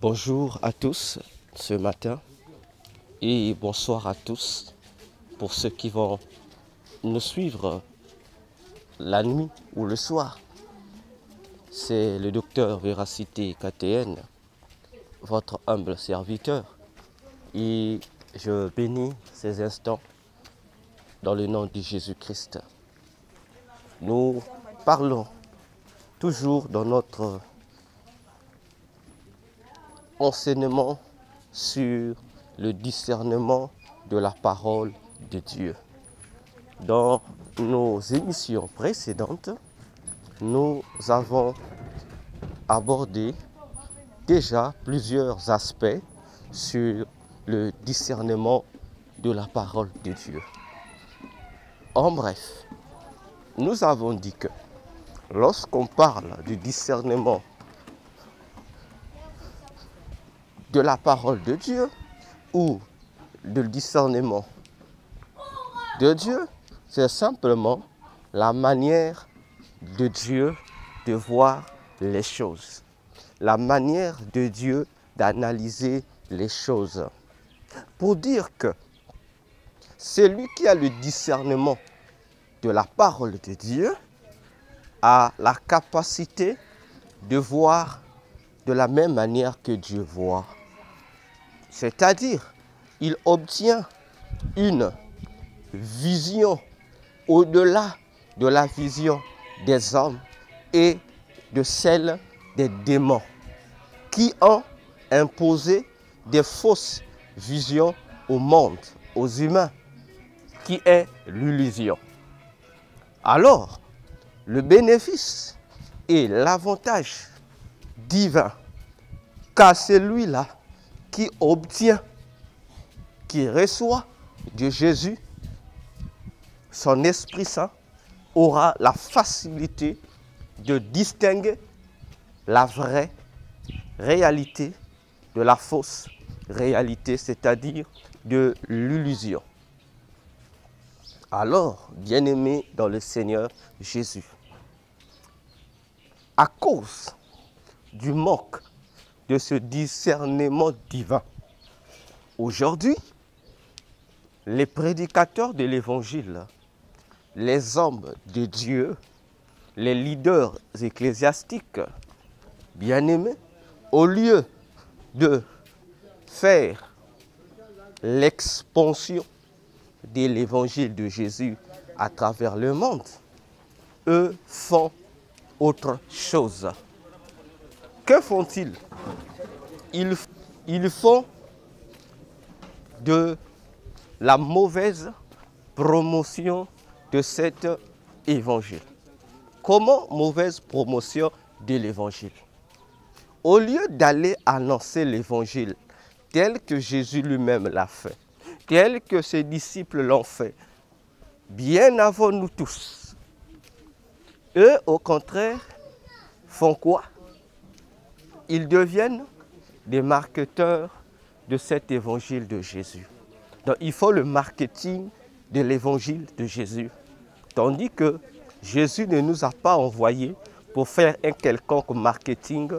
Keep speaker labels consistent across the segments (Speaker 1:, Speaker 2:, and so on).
Speaker 1: Bonjour à tous ce matin et bonsoir à tous pour ceux qui vont nous suivre la nuit ou le soir. C'est le docteur Véracité KTN, votre humble serviteur, et je bénis ces instants dans le nom de Jésus-Christ. Nous parlons toujours dans notre enseignement sur le discernement de la parole de Dieu. Dans nos émissions précédentes, nous avons abordé déjà plusieurs aspects sur le discernement de la parole de Dieu. En bref, nous avons dit que lorsqu'on parle du discernement de la parole de Dieu ou du discernement de Dieu, c'est simplement la manière de Dieu de voir les choses, la manière de Dieu d'analyser les choses. Pour dire que celui qui a le discernement de la parole de Dieu a la capacité de voir de la même manière que Dieu voit. C'est-à-dire, il obtient une vision au-delà de la vision des hommes et de celle des démons qui ont imposé des fausses visions au monde, aux humains, qui est l'illusion. Alors, le bénéfice et l'avantage divin qu'a celui-là qui obtient, qui reçoit de Jésus, son Esprit Saint aura la facilité de distinguer la vraie réalité de la fausse réalité, c'est-à-dire de l'illusion. Alors, bien-aimés dans le Seigneur Jésus, à cause du manque de ce discernement divin, aujourd'hui, les prédicateurs de l'Évangile, les hommes de Dieu, les leaders ecclésiastiques, bien-aimés, au lieu de faire l'expansion de l'Évangile de Jésus à travers le monde, eux font autre chose. Que font-ils? Ils font de la mauvaise promotion de cet évangile. Comment mauvaise promotion de l'évangile? Au lieu d'aller annoncer l'évangile tel que Jésus lui-même l'a fait, tel que ses disciples l'ont fait, bien avant nous tous, eux, au contraire, font quoi? Ils deviennent des marketeurs de cet évangile de Jésus. Donc, il faut le marketing de l'évangile de Jésus. Tandis que Jésus ne nous a pas envoyés pour faire un quelconque marketing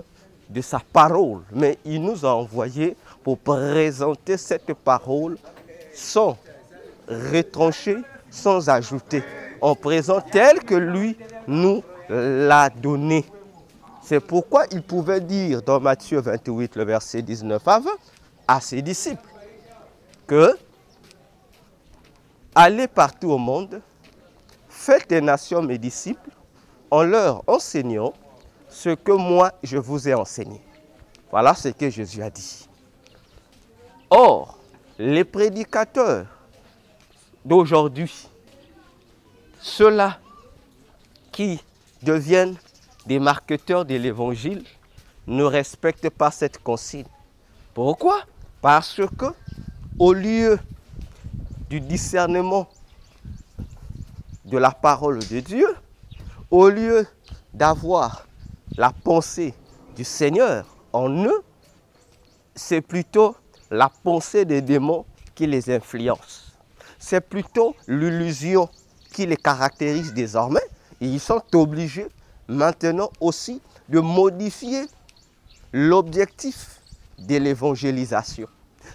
Speaker 1: de sa parole, mais il nous a envoyés pour présenter cette parole sans retrancher, sans ajouter, en présent tel que lui nous l'a donné. C'est pourquoi il pouvait dire dans Matthieu 28, le verset 19 à 20, à ses disciples, que allez partout au monde, faites des nations mes disciples, en leur enseignant ce que moi je vous ai enseigné. Voilà ce que Jésus a dit. Or, les prédicateurs d'aujourd'hui, ceux-là qui deviennent des marketeurs de l'évangile, ne respectent pas cette consigne. Pourquoi? Parce que, au lieu du discernement de la parole de Dieu, au lieu d'avoir la pensée du Seigneur en eux, c'est plutôt la pensée des démons qui les influence. C'est plutôt l'illusion qui les caractérise désormais. Et ils sont obligés maintenant aussi de modifier l'objectif de l'évangélisation.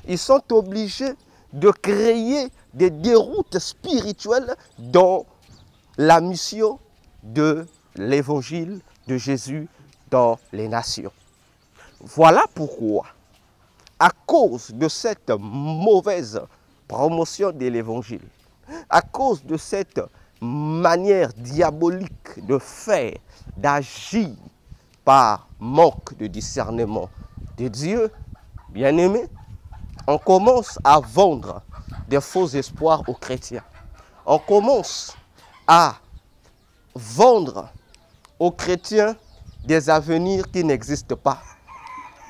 Speaker 1: Ils sont obligés de créer des déroutes spirituelles dans la mission de l'évangile de Jésus dans les nations. Voilà pourquoi, à cause de cette mauvaise promotion de l'évangile, à cause de cette manière diabolique de faire, d'agir par manque de discernement de Dieu, bien-aimés, on commence à vendre des faux espoirs aux chrétiens. On commence à vendre aux chrétiens des avenirs qui n'existent pas.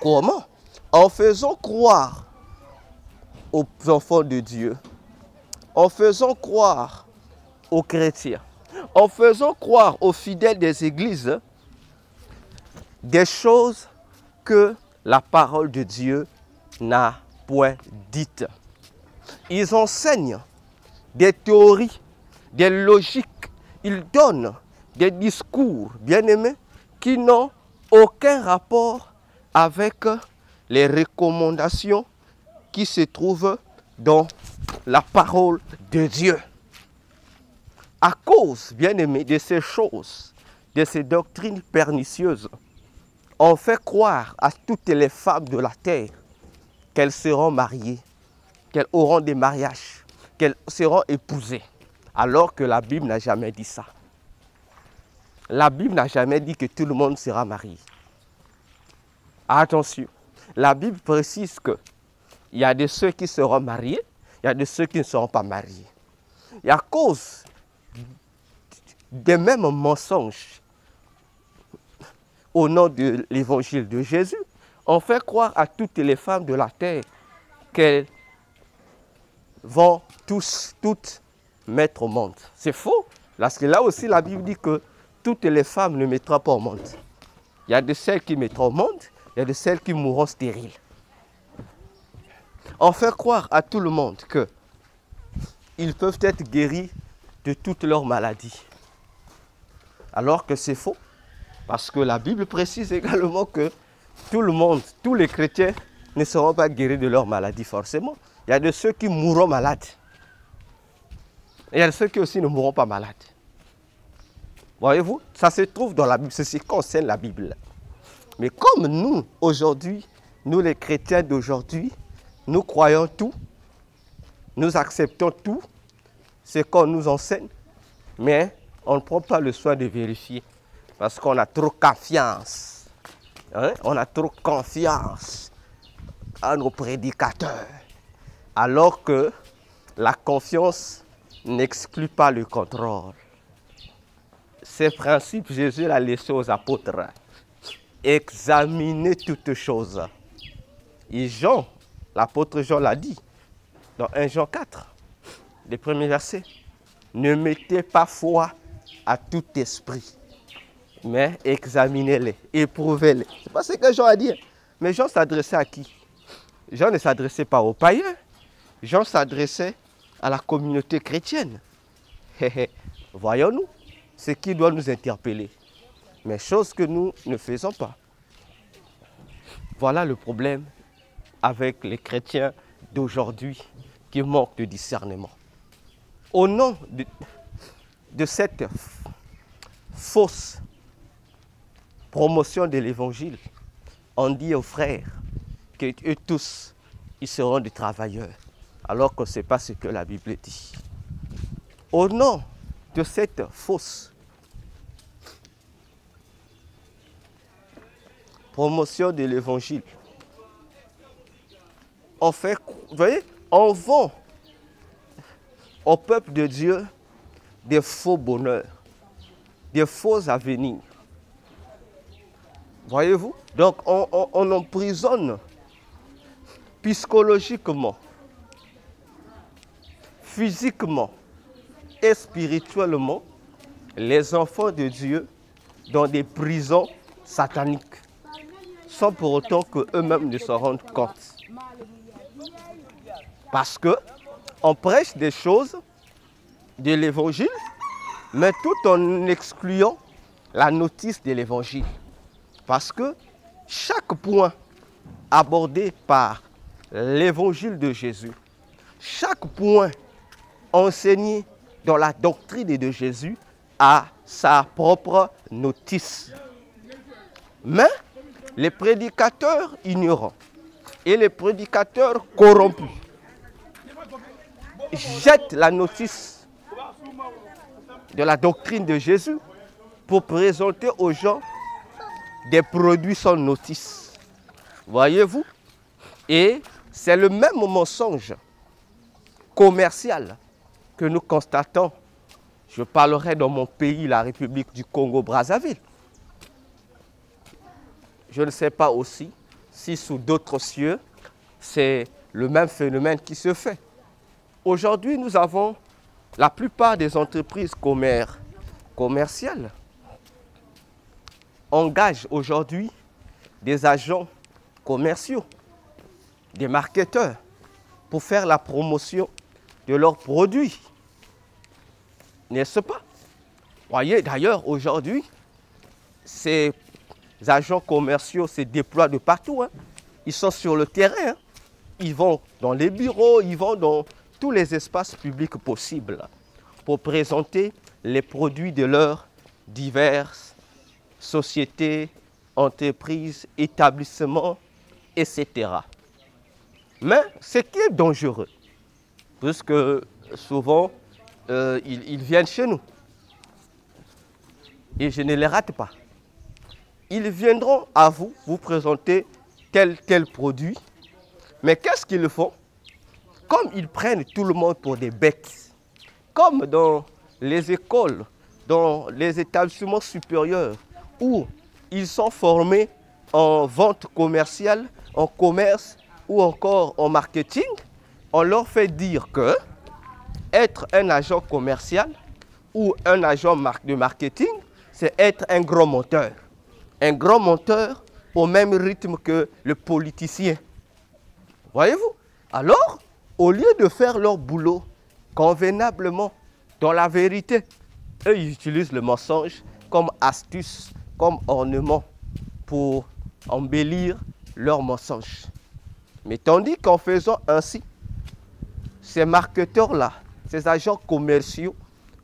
Speaker 1: Comment? En faisant croire aux enfants de Dieu, en faisant croire aux chrétiens, en faisant croire aux fidèles des églises des choses que la parole de Dieu n'a point dites. Ils enseignent des théories, des logiques, ils donnent des discours, bien-aimés, qui n'ont aucun rapport avec les recommandations qui se trouvent dans la parole de Dieu. À cause, bien-aimés, de ces choses, de ces doctrines pernicieuses, on fait croire à toutes les femmes de la terre qu'elles seront mariées, qu'elles auront des mariages, qu'elles seront épousées, alors que la Bible n'a jamais dit ça. La Bible n'a jamais dit que tout le monde sera marié. Attention, la Bible précise qu'il y a de ceux qui seront mariés, il y a de ceux qui ne seront pas mariés. Et à cause des mêmes mensonges au nom de l'évangile de Jésus, on fait croire à toutes les femmes de la terre qu'elles vont toutes mettre au monde. C'est faux, parce que là aussi la Bible dit que toutes les femmes ne mettront pas au monde. Il y a de celles qui mettront au monde, il y a de celles qui mourront stériles. On fait croire à tout le monde qu'ils peuvent être guéris de toutes leurs maladies. Alors que c'est faux, parce que la Bible précise également que tout le monde, tous les chrétiens ne seront pas guéris de leurs maladies forcément. Il y a de ceux qui mourront malades. Et il y a de ceux qui aussi ne mourront pas malades. Voyez-vous, ça se trouve dans la Bible, ceci concerne la Bible. Mais comme nous, aujourd'hui, nous les chrétiens d'aujourd'hui, nous croyons tout, nous acceptons tout, ce qu'on nous enseigne, mais on ne prend pas le soin de vérifier parce qu'on a trop confiance. Hein? On a trop confiance à nos prédicateurs. Alors que la confiance n'exclut pas le contrôle. Ces principes, Jésus l'a laissé aux apôtres. Examinez toutes choses. Et Jean, l'apôtre Jean l'a dit dans 1 Jean 4, les premiers versets. Ne mettez pas foi à tout esprit, mais examinez-les, éprouvez-les. C'est pas ce que Jean a dit. Mais Jean s'adressait à qui? Jean ne s'adressait pas aux païens. Jean s'adressait à la communauté chrétienne. Voyons-nous ce qui doit nous interpeller. Mais chose que nous ne faisons pas. Voilà le problème avec les chrétiens d'aujourd'hui qui manquent de discernement. Au nom de cette fausse promotion de l'évangile, on dit aux frères qu'eux tous, ils seront des travailleurs, alors que ce n'est pas ce que la Bible dit. Au nom de cette fausse promotion de l'évangile, on fait, vous voyez, on vend au peuple de Dieu des faux bonheurs, des faux avenirs. Voyez-vous? Donc on emprisonne psychologiquement, physiquement et spirituellement les enfants de Dieu dans des prisons sataniques, sans pour autant qu'eux-mêmes ne s'en rendent compte. Parce qu'on prêche des choses de l'évangile, mais tout en excluant la notice de l'évangile. Parce que chaque point abordés par l'évangile de Jésus, chaque point enseigné dans la doctrine de Jésus a sa propre notice. Mais les prédicateurs ignorants et les prédicateurs corrompus jettent la notice de la doctrine de Jésus pour présenter aux gens des produits sans notice. Voyez-vous? Et c'est le même mensonge commercial que nous constatons. Je parlerai dans mon pays, la République du Congo-Brazzaville. Je ne sais pas aussi si sous d'autres cieux, c'est le même phénomène qui se fait. Aujourd'hui, nous avons la plupart des entreprises commerciales engagent aujourd'hui des agents commerciaux, des marketeurs, pour faire la promotion de leurs produits. N'est-ce pas? Voyez, d'ailleurs, aujourd'hui, ces agents commerciaux se déploient de partout. Hein. Ils sont sur le terrain. Hein. Ils vont dans les bureaux, ils vont dans tous les espaces publics possibles pour présenter les produits de leurs diverses sociétés, entreprises, établissements, etc. Mais ce qui est dangereux, puisque souvent ils viennent chez nous et je ne les rate pas. Ils viendront à vous, vous présenter tel produit, mais qu'est-ce qu'ils font? Comme ils prennent tout le monde pour des bêtes, comme dans les écoles, dans les établissements supérieurs, où ils sont formés en vente commerciale, en commerce ou encore en marketing, on leur fait dire que être un agent commercial ou un agent de marketing, c'est être un grand menteur. Un grand menteur au même rythme que le politicien. Voyez-vous? Alors, au lieu de faire leur boulot convenablement, dans la vérité, eux, ils utilisent le mensonge comme astuce, comme ornement pour embellir leur mensonge. Mais tandis qu'en faisant ainsi, ces marketeurs-là, ces agents commerciaux,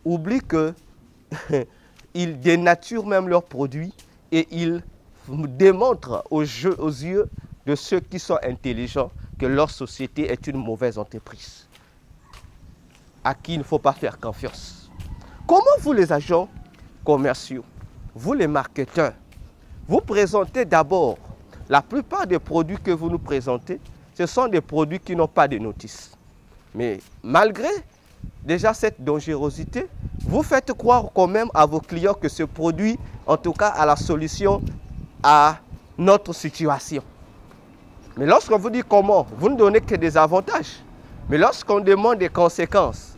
Speaker 1: oublient qu'ils dénaturent même leurs produits et ils démontrent aux yeux de ceux qui sont intelligents que leur société est une mauvaise entreprise, à qui il ne faut pas faire confiance. Comment vous, les agents commerciaux, vous les marketeurs, vous présentez d'abord, la plupart des produits que vous nous présentez, ce sont des produits qui n'ont pas de notice. Mais malgré déjà cette dangerosité, vous faites croire quand même à vos clients que ce produit, en tout cas, a la solution à notre situation. Mais lorsqu'on vous dit comment, vous ne donnez que des avantages. Mais lorsqu'on demande des conséquences,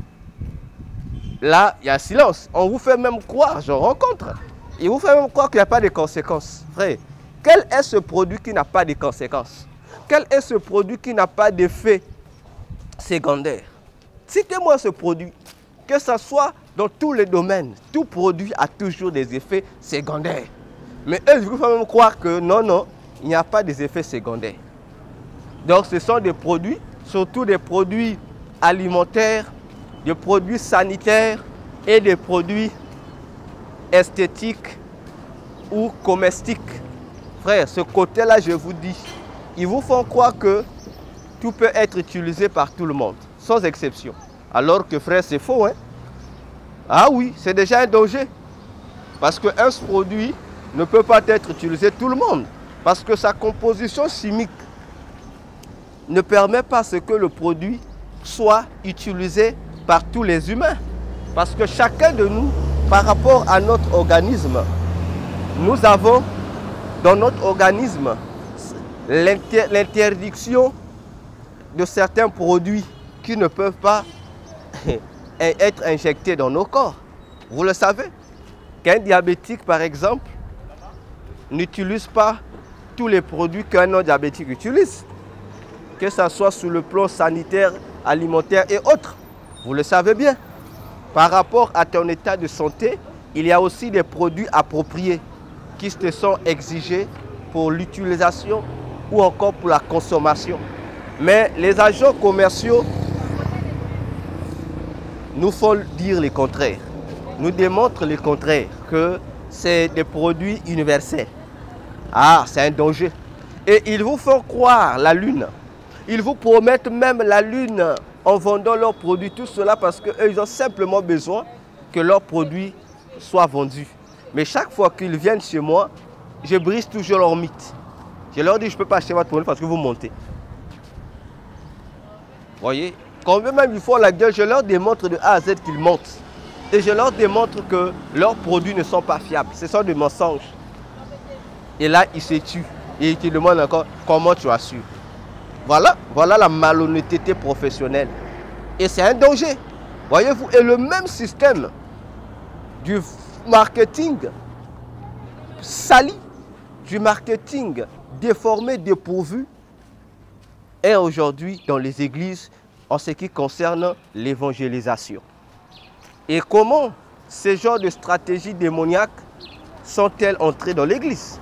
Speaker 1: là, il y a silence. On vous fait même croire, je rencontre, il vous fait même croire qu'il n'y a pas de conséquences. Frère, quel est ce produit qui n'a pas de conséquences? Quel est ce produit qui n'a pas d'effet secondaire? Citez-moi ce produit, que ce soit dans tous les domaines. Tout produit a toujours des effets secondaires. Mais eux, ils vous font même croire que non, il n'y a pas des effets secondaires. Donc ce sont des produits, surtout des produits alimentaires, des produits sanitaires et des produits esthétiques ou comestiques. Frère, ce côté-là, je vous dis, ils vous font croire que tout peut être utilisé par tout le monde, sans exception. Alors que, frère, c'est faux. Hein? Ah oui, c'est déjà un danger. Parce qu'un produit ne peut pas être utilisé tout le monde. Parce que sa composition chimique ne permet pas ce que le produit soit utilisé par tous les humains. Parce que chacun de nous, par rapport à notre organisme, nous avons dans notre organisme l'interdiction de certains produits qui ne peuvent pas être injectés dans nos corps. Vous le savez, qu'un diabétique, par exemple, n'utilise pas tous les produits qu'un non-diabétique utilise, que ce soit sur le plan sanitaire, alimentaire et autres. Vous le savez bien. Par rapport à ton état de santé, il y a aussi des produits appropriés qui te sont exigés pour l'utilisation ou encore pour la consommation. Mais les agents commerciaux nous font dire le contraire. Nous démontrent le contraire, que c'est des produits universels. Ah, c'est un danger. Et ils vous font croire la lune. Ils vous promettent même la lune en vendant leurs produits. Tout cela parce qu'ils ont simplement besoin que leurs produits soient vendus. Mais chaque fois qu'ils viennent chez moi, je brise toujours leur mythe. Je leur dis, je ne peux pas acheter votre produit parce que vous montez. Vous voyez? Quand même ils font la gueule, je leur démontre de A à Z qu'ils montent. Et je leur démontre que leurs produits ne sont pas fiables. Ce sont des mensonges. Et là, ils se tuent. Et ils te demandent encore comment tu assures. Voilà la malhonnêteté professionnelle. Et c'est un danger. Voyez-vous, et le même système du marketing sali, du marketing déformé, dépourvu, est aujourd'hui dans les églises en ce qui concerne l'évangélisation. Et comment ces genres de stratégies démoniaques sont-elles entrées dans l'église?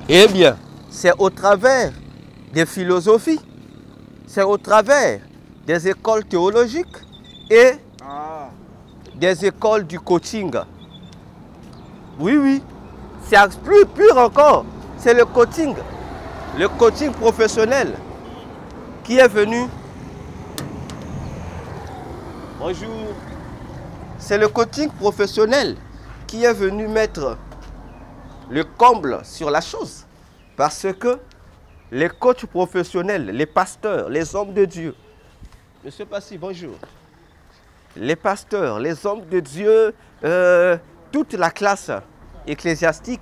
Speaker 1: Eh bien, c'est au travers des philosophies, c'est au travers des écoles théologiques et des écoles du coaching. Oui, c'est plus pur encore, c'est le coaching professionnel qui est venu. Bonjour. C'est le coaching professionnel qui est venu mettre le comble sur la chose. Parce que les coachs professionnels, les pasteurs, les hommes de Dieu, Monsieur Passy, bonjour. Les pasteurs, les hommes de Dieu, toute la classe ecclésiastique,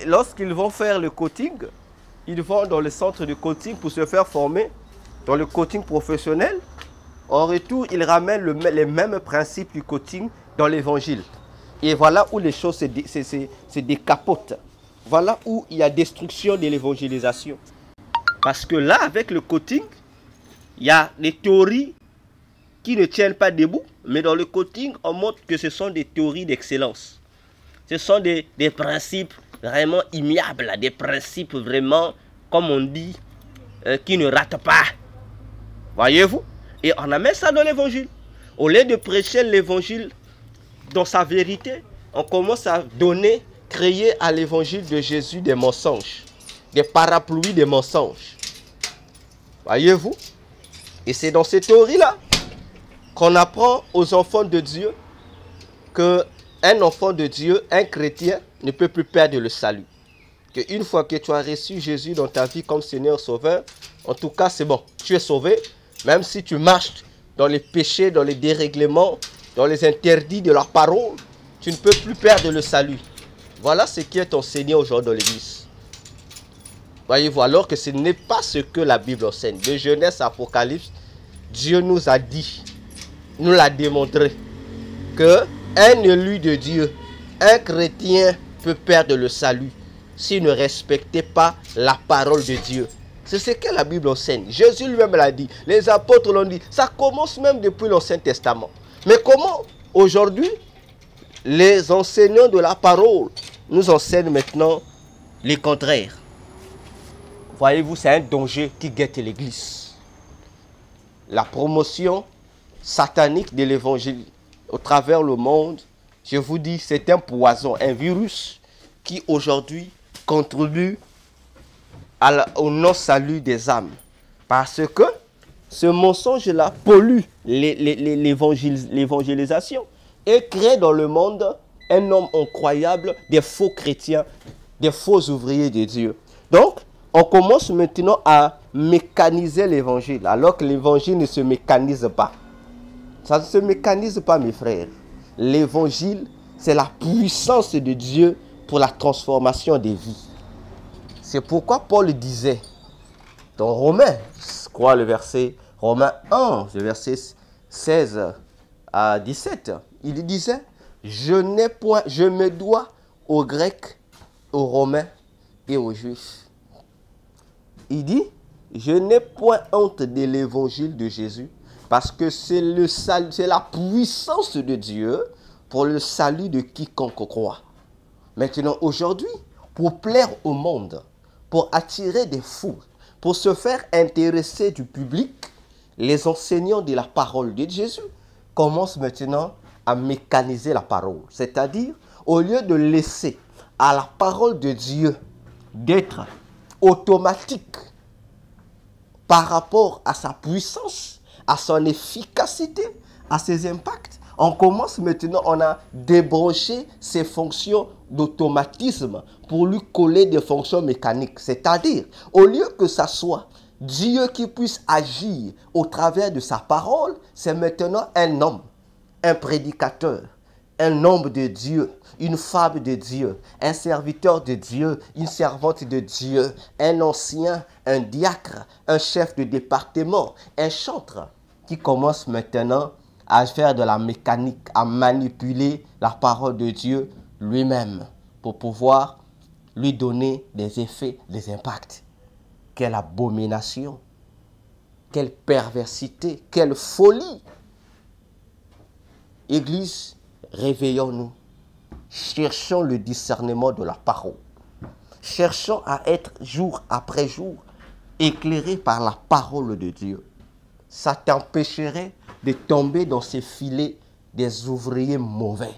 Speaker 1: lorsqu'ils vont faire le coaching, ils vont dans le centre de coaching pour se faire former dans le coaching professionnel. En retour, ils ramènent les mêmes principes du coaching dans l'évangile. Et voilà où les choses se décapotent. Voilà où il y a destruction de l'évangélisation. Parce que là, avec le coaching, il y a des théories qui ne tiennent pas debout. Mais dans le coaching, on montre que ce sont des théories d'excellence. Ce sont des principes vraiment immuables, des principes vraiment, comme on dit, qui ne ratent pas. Voyez-vous? Et on amène ça dans l'évangile. Au lieu de prêcher l'évangile dans sa vérité, on commence à créer à l'évangile de Jésus des mensonges, des parapluies de mensonges. Voyez-vous? Et c'est dans ces théories-là qu'on apprend aux enfants de Dieu qu'un enfant de Dieu, un chrétien, ne peut plus perdre le salut. Qu'une fois que tu as reçu Jésus dans ta vie comme Seigneur Sauveur, en tout cas c'est bon, tu es sauvé, même si tu marches dans les péchés, dans les dérèglements, dans les interdits de la parole, tu ne peux plus perdre le salut. Voilà ce qui est enseigné aujourd'hui dans l'église. Voyez-vous, alors que ce n'est pas ce que la Bible enseigne. De Genèse à Apocalypse, Dieu nous a dit, nous l'a démontré, qu'un élu de Dieu, un chrétien peut perdre le salut s'il ne respectait pas la parole de Dieu. C'est ce que la Bible enseigne. Jésus lui-même l'a dit. Les apôtres l'ont dit. Ça commence même depuis l'Ancien Testament. Mais comment aujourd'hui les enseignants de la parole nous enseignent maintenant les contraires? Voyez-vous, c'est un danger qui guette l'Église. La promotion satanique de l'Évangile au travers le monde, je vous dis, c'est un poison, un virus qui aujourd'hui contribue au non-salut des âmes. Parce que ce mensonge-là pollue l'évangélisation et crée dans le monde un homme incroyable, des faux chrétiens, des faux ouvriers de Dieu. Donc, on commence maintenant à mécaniser l'évangile, alors que l'évangile ne se mécanise pas. Ça ne se mécanise pas, mes frères. L'évangile, c'est la puissance de Dieu pour la transformation des vies. C'est pourquoi Paul disait dans Romains, je crois le verset Romains 1, le verset 16 à 17, il disait, je me dois aux Grecs, aux Romains et aux Juifs. Il dit, je n'ai point honte de l'évangile de Jésus, Parce que c'est la puissance de Dieu pour le salut de quiconque croit. Maintenant, aujourd'hui, pour plaire au monde, pour attirer des foules, pour se faire intéresser du public, les enseignants de la parole de Jésus commencent maintenant à mécaniser la parole. C'est-à-dire, au lieu de laisser à la parole de Dieu d'être automatique par rapport à sa puissance, à son efficacité, à ses impacts, on commence maintenant, on a débranché ses fonctions d'automatisme pour lui coller des fonctions mécaniques. C'est-à-dire, au lieu que ça soit Dieu qui puisse agir au travers de sa parole, c'est maintenant un homme, un prédicateur, un homme de Dieu, une femme de Dieu, un serviteur de Dieu, une servante de Dieu, un ancien, un diacre, un chef de département, un chantre qui commence maintenant à faire de la mécanique, à manipuler la parole de Dieu lui-même pour pouvoir lui donner des effets, des impacts. Quelle abomination, quelle perversité, quelle folie. Église, réveillons-nous. Cherchons le discernement de la parole. Cherchons à être jour après jour éclairés par la parole de Dieu. Ça t'empêcherait de tomber dans ces filets des ouvriers mauvais,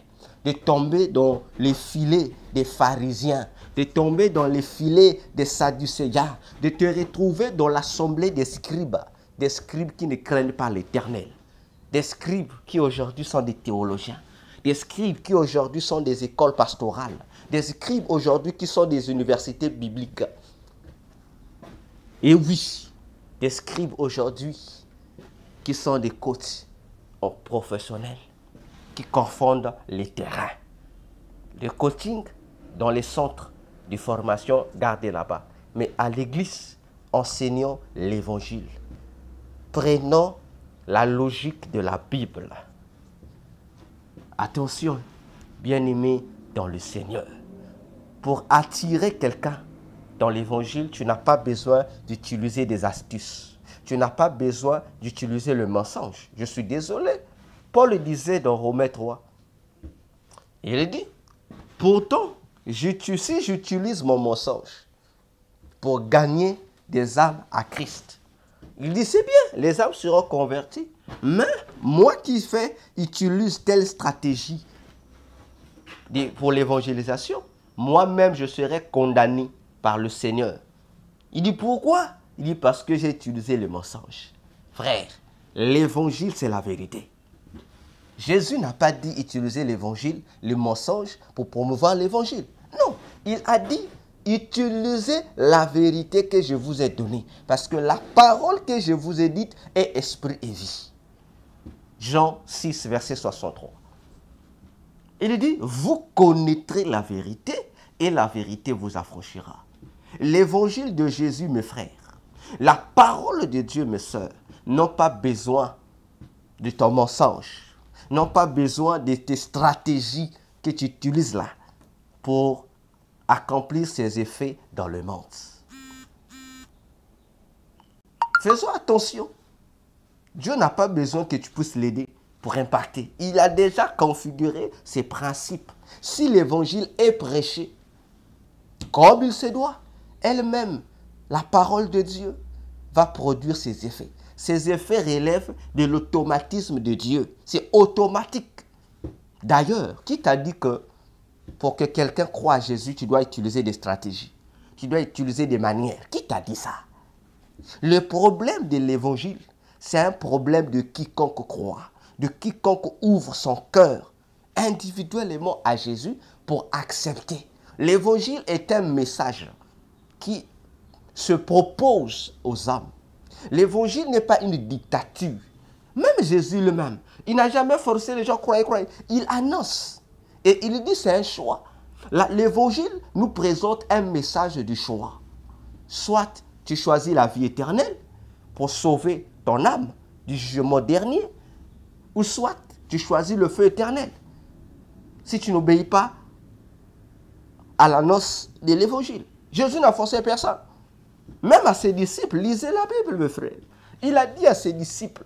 Speaker 1: de tomber dans les filets des pharisiens, de tomber dans les filets des sadducéens, de te retrouver dans l'assemblée des scribes qui ne craignent pas l'Éternel, des scribes qui aujourd'hui sont des théologiens, des scribes qui aujourd'hui sont des écoles pastorales, des scribes aujourd'hui qui sont des universités bibliques. Et oui, des scribes aujourd'hui qui sont des coachs professionnels, qui confondent les terrains. Le coaching dans les centres de formation, gardez là-bas. Mais à l'église, enseignons l'évangile. Prenons la logique de la Bible. Attention, bien-aimés dans le Seigneur. Pour attirer quelqu'un dans l'évangile, tu n'as pas besoin d'utiliser des astuces. Tu n'as pas besoin d'utiliser le mensonge. Je suis désolé. Paul le disait dans Romains 3. Il dit, pourtant, si j'utilise mon mensonge pour gagner des âmes à Christ, il dit, c'est bien, les âmes seront converties. Mais moi qui utilise telle stratégie pour l'évangélisation, moi-même, je serai condamné par le Seigneur. Il dit, pourquoi? Il dit, parce que j'ai utilisé le mensonge. Frère, l'évangile, c'est la vérité. Jésus n'a pas dit utiliser l'évangile, le mensonge, pour promouvoir l'évangile. Non, il a dit utilisez la vérité que je vous ai donnée. Parce que la parole que je vous ai dite est esprit et vie. Jean 6, verset 63. Il dit, vous connaîtrez la vérité et la vérité vous affranchira. L'évangile de Jésus, mes frères, la parole de Dieu, mes sœurs, n'ont pas besoin de ton mensonge, n'ont pas besoin de tes stratégies que tu utilises là pour accomplir ses effets dans le monde. Faisons attention. Dieu n'a pas besoin que tu puisses l'aider pour impacter. Il a déjà configuré ses principes. Si l'évangile est prêché comme il se doit, elle-même, la parole de Dieu, va produire ses effets. Ces effets relèvent de l'automatisme de Dieu. C'est automatique. D'ailleurs, qui t'a dit que pour que quelqu'un croie à Jésus, tu dois utiliser des stratégies, tu dois utiliser des manières? Qui t'a dit ça? Le problème de l'évangile, c'est un problème de quiconque croit, de quiconque ouvre son cœur individuellement à Jésus pour accepter. L'évangile est un message qui se propose aux hommes. L'évangile n'est pas une dictature. Même Jésus lui-même, il n'a jamais forcé les gens à croire. Il annonce. Et il dit c'est un choix. L'évangile nous présente un message du choix. Soit tu choisis la vie éternelle pour sauver ton âme du jugement dernier, ou soit tu choisis le feu éternel. Si tu n'obéis pas à l'annonce de l'évangile. Jésus n'a forcé personne. Même à ses disciples, lisez la Bible, mes frères. Il a dit à ses disciples,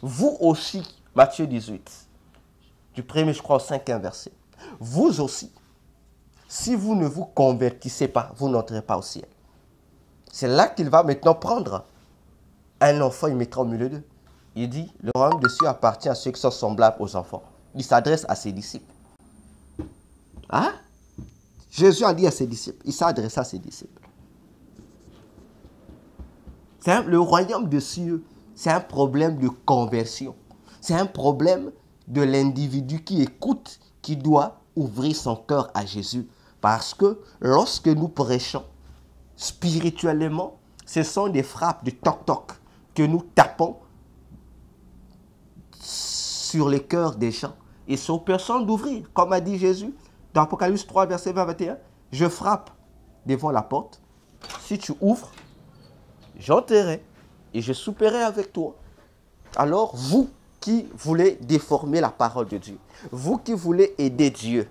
Speaker 1: Vous aussi, Matthieu 18, du premier, je crois, au 5e verset. Vous aussi, si vous ne vous convertissez pas, vous n'entrez pas au ciel. C'est là qu'il va maintenant prendre un enfant, il mettra au milieu d'eux. Il dit, le royaume de cieux appartient à ceux qui sont semblables aux enfants. Il s'adresse à ses disciples. Hein? Jésus a dit à ses disciples, il s'est adressé à ses disciples. Le royaume de cieux, c'est un problème de conversion. C'est un problème de l'individu qui écoute, qui doit ouvrir son cœur à Jésus. Parce que lorsque nous prêchons spirituellement, ce sont des frappes de toc-toc que nous tapons sur les cœurs des gens. Et sont personne d'ouvrir. Comme a dit Jésus dans Apocalypse 3, verset 20-21, je frappe devant la porte. Si tu ouvres, j'entrerai et je souperai avec toi. Alors, vous qui voulez déformer la parole de Dieu, vous qui voulez aider Dieu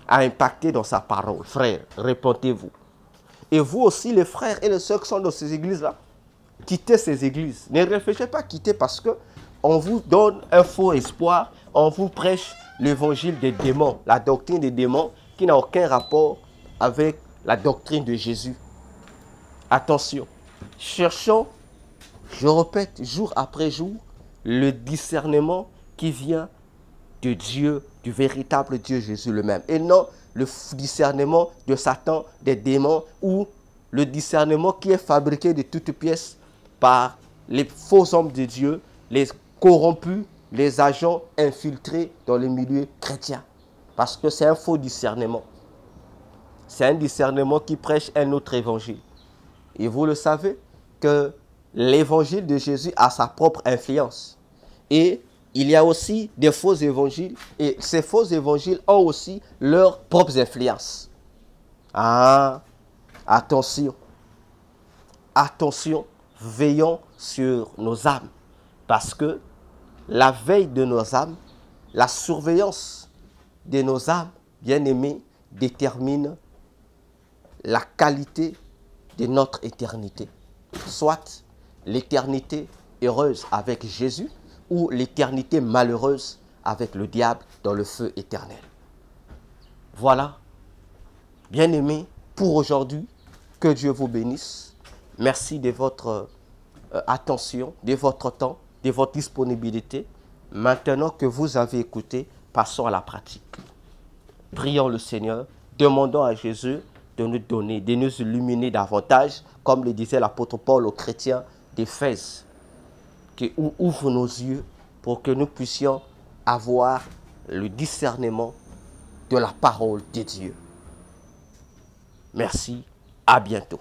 Speaker 1: à impacter dans sa parole, frères, répondez-vous. Et vous aussi, les frères et les sœurs qui sont dans ces églises-là, quittez ces églises. Ne réfléchissez pas à quitter parce qu'on vous donne un faux espoir, on vous prêche l'évangile des démons, la doctrine des démons qui n'a aucun rapport avec la doctrine de Jésus. Attention, cherchons, je répète, jour après jour, le discernement qui vient de Dieu, du véritable Dieu Jésus le même. Et non le discernement de Satan, des démons, ou le discernement qui est fabriqué de toutes pièces par les faux hommes de Dieu, les corrompus, les agents infiltrés dans le milieu chrétien. Parce que c'est un faux discernement. C'est un discernement qui prêche un autre évangile. Et vous le savez que l'évangile de Jésus a sa propre influence. Et il y a aussi des faux évangiles. Et ces faux évangiles ont aussi leurs propres influences. Ah, attention. Attention, veillons sur nos âmes. Parce que la veille de nos âmes, la surveillance de nos âmes, bien-aimées, détermine la qualité de notre éternité. Soit l'éternité heureuse avec Jésus, ou l'éternité malheureuse avec le diable dans le feu éternel. Voilà, bien-aimés, pour aujourd'hui, que Dieu vous bénisse. Merci de votre attention, de votre temps, de votre disponibilité. Maintenant que vous avez écouté, passons à la pratique. Prions le Seigneur, demandons à Jésus de nous donner, de nous illuminer davantage, comme le disait l'apôtre Paul aux chrétiens d'Éphèse, qui ouvre nos yeux pour que nous puissions avoir le discernement de la parole de Dieu. Merci, à bientôt.